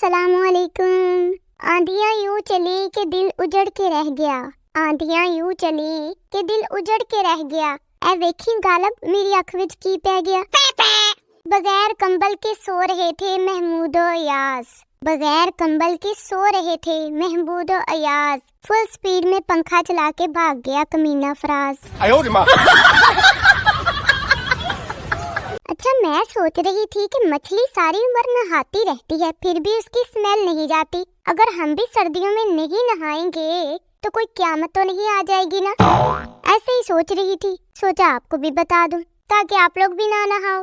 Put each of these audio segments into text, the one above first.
अस्सलाम वालेकुम। आंधियां यूं चली कि दिल उजड़ के रह गया, आंधियां यूं चली कि दिल उजड़ के रह गया। ऐ वेखी गालब मेरी अख विच की पै गया। बगैर कंबल के सो रहे थे महमूदो अयाज, बगैर कंबल के सो रहे थे महमूदो अयाज। फुल स्पीड में पंखा चला के भाग गया कमीना फराज। अच्छा, मैं सोच रही थी कि मछली सारी उम्र नहाती रहती है फिर भी उसकी स्मेल नहीं जाती। अगर हम भी सर्दियों में नहीं नहाएंगे तो कोई क़यामत तो नहीं आ जाएगी ना। ऐसे ही सोच रही थी, सोचा आपको भी बता दूं ताकि आप लोग भी ना नहाओ।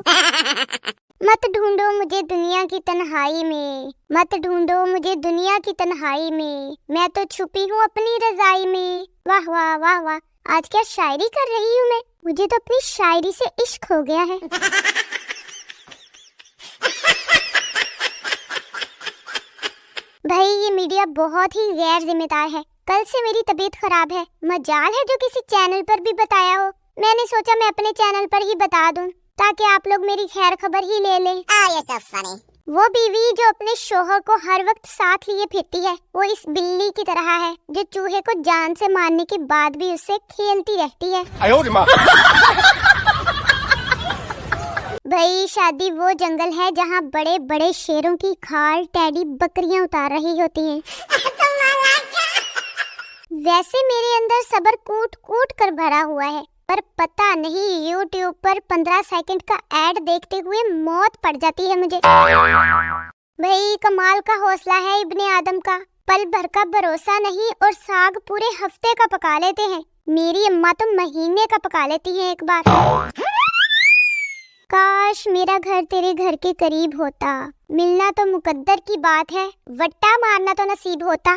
मत ढूंढो मुझे दुनिया की तन्हाई में, मत ढूंढो मुझे दुनिया की तन्हाई में, मैं तो छुपी हूँ अपनी रजाई में। वाह वाह वाह वाह, आज क्या शायरी कर रही हूँ मैं, मुझे तो अपनी शायरी से इश्क हो गया है। भाई ये मीडिया बहुत ही गैर जिम्मेदार है। कल से मेरी तबीयत खराब है, मजाल है जो किसी चैनल पर भी बताया हो। मैंने सोचा मैं अपने चैनल पर ही बता दूं ताकि आप लोग मेरी खैर खबर ही ले लें। वो बीवी जो अपने शोहर को हर वक्त साथ लिए फिरती है वो इस बिल्ली की तरह है जो चूहे को जान से मारने के बाद भी उससे खेलती रहती है। भाई शादी वो जंगल है जहाँ बड़े बड़े शेरों की खाल टेडी बकरियां उतार रही होती हैं। वैसे मेरे अंदर सब्र कूट कूट कर भरा हुआ है, पर पता नहीं YouTube पर 15 सेकंड का ऐड देखते हुए मौत पड़ जाती है मुझे। भाई कमाल का हौसला है इब्ने आदम का, पल भर का भरोसा नहीं और साग पूरे हफ्ते का पका लेते हैं। मेरी अम्मा तो महीने का पका लेती है एक बार। काश मेरा घर तेरे घर के करीब होता, मिलना तो मुकद्दर की बात है, वट्टा मारना तो नसीब होता।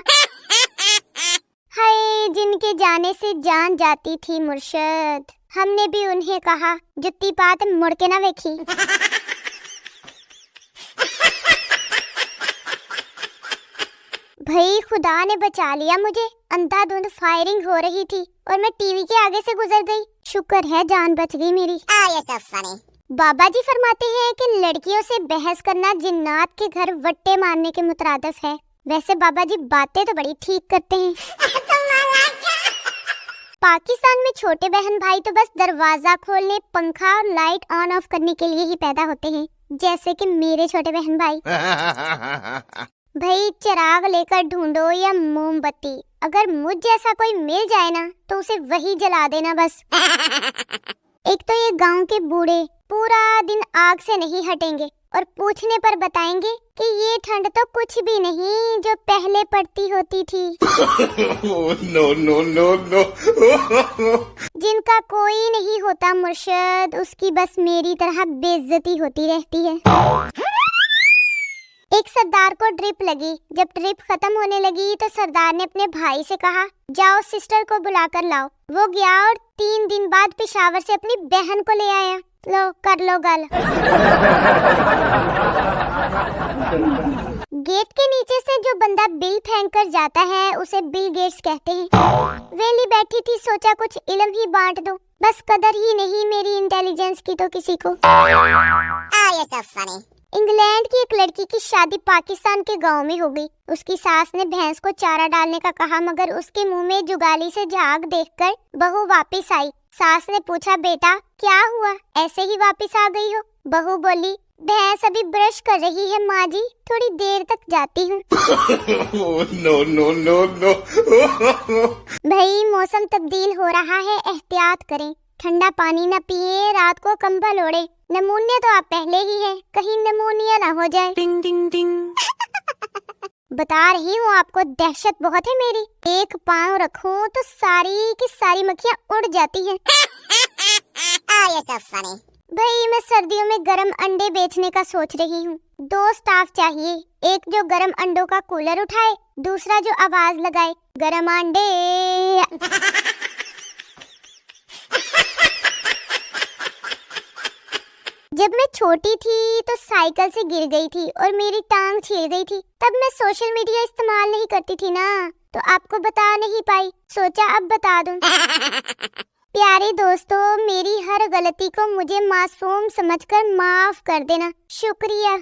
हाय जिनके जाने से जान जाती थी मुर्शद, हमने भी उन्हें कहा जुत्ती पात मुड़ के ना वेखी। भाई खुदा ने बचा लिया मुझे, अंधाधुंध फायरिंग हो रही थी और मैं टीवी के आगे से गुजर गई। शुक्र है जान बच गई मेरी। बाबा जी फरमाते हैं कि लड़कियों से बहस करना जिन्नात के घर वट्टे मारने के मुतरादिफ है। वैसे बाबा जी बातें तो बड़ी ठीक करते हैं। पाकिस्तान में छोटे बहन भाई तो बस दरवाजा खोलने, पंखा और लाइट ऑन ऑफ करने के लिए ही पैदा होते हैं, जैसे कि मेरे छोटे बहन भाई। भाई चिराग लेकर ढूंढो या मोमबत्ती, अगर मुझ जैसा कोई मिल जाए ना तो उसे वही जला देना बस। एक तो ये गांव के बूढ़े पूरा दिन आग से नहीं हटेंगे और पूछने पर बताएंगे कि ये ठंड तो कुछ भी नहीं जो पहले पड़ती होती थी। No no no no. जिनका कोई नहीं होता मुर्शद, उसकी बस मेरी तरह बेइज्जती होती रहती है। एक सरदार को ड्रिप लगी, जब ड्रिप खत्म होने लगी तो सरदार ने अपने भाई से कहा जाओ सिस्टर को बुला कर लाओ। वो गया और 3 दिन बाद पेशावर से अपनी बहन को ले आया। लो कर लो गल। गेट के नीचे से जो बंदा बिल फेंक कर जाता है उसे बिल गेट्स कहते हैं। वेली बैठी थी, सोचा कुछ इल्म ही बांट दो, बस कदर ही नहीं मेरी इंटेलिजेंस की तो किसी को। इंग्लैंड की एक लड़की की शादी पाकिस्तान के गांव में हो गई। उसकी सास ने भैंस को चारा डालने का कहा मगर उसके मुंह में जुगाली से झाग देखकर बहू वापस आई। सास ने पूछा बेटा क्या हुआ, ऐसे ही वापस आ गई हो? बहू बोली भैंस अभी ब्रश कर रही है माँ जी, थोड़ी देर तक जाती हूँ। No no no no. भाई मौसम तब्दील हो रहा है, एहतियात करें, ठंडा पानी न पिए, रात को कंबल ओढ़े। नमूने तो आप पहले ही हैं, कहीं नमूनिया ना हो जाए। टिंग टिंग टिंग। बता रही हूँ आपको, दहशत बहुत है मेरी, एक पाँव रखूं तो सारी की सारी मक्खियाँ उड़ जाती हैं। भाई मैं सर्दियों में गरम अंडे बेचने का सोच रही हूँ। 2 स्टाफ चाहिए, एक जो गरम अंडों का कूलर उठाए, दूसरा जो आवाज लगाए गरम अंडे। जब मैं छोटी थी तो साइकिल से गिर गई थी और मेरी टांग छिल गई थी। तब मैं सोशल मीडिया इस्तेमाल नहीं करती थी ना, तो आपको बता नहीं पाई, सोचा अब बता दूं। प्यारे दोस्तों, मेरी हर गलती को मुझे मासूम समझकर माफ कर देना, शुक्रिया।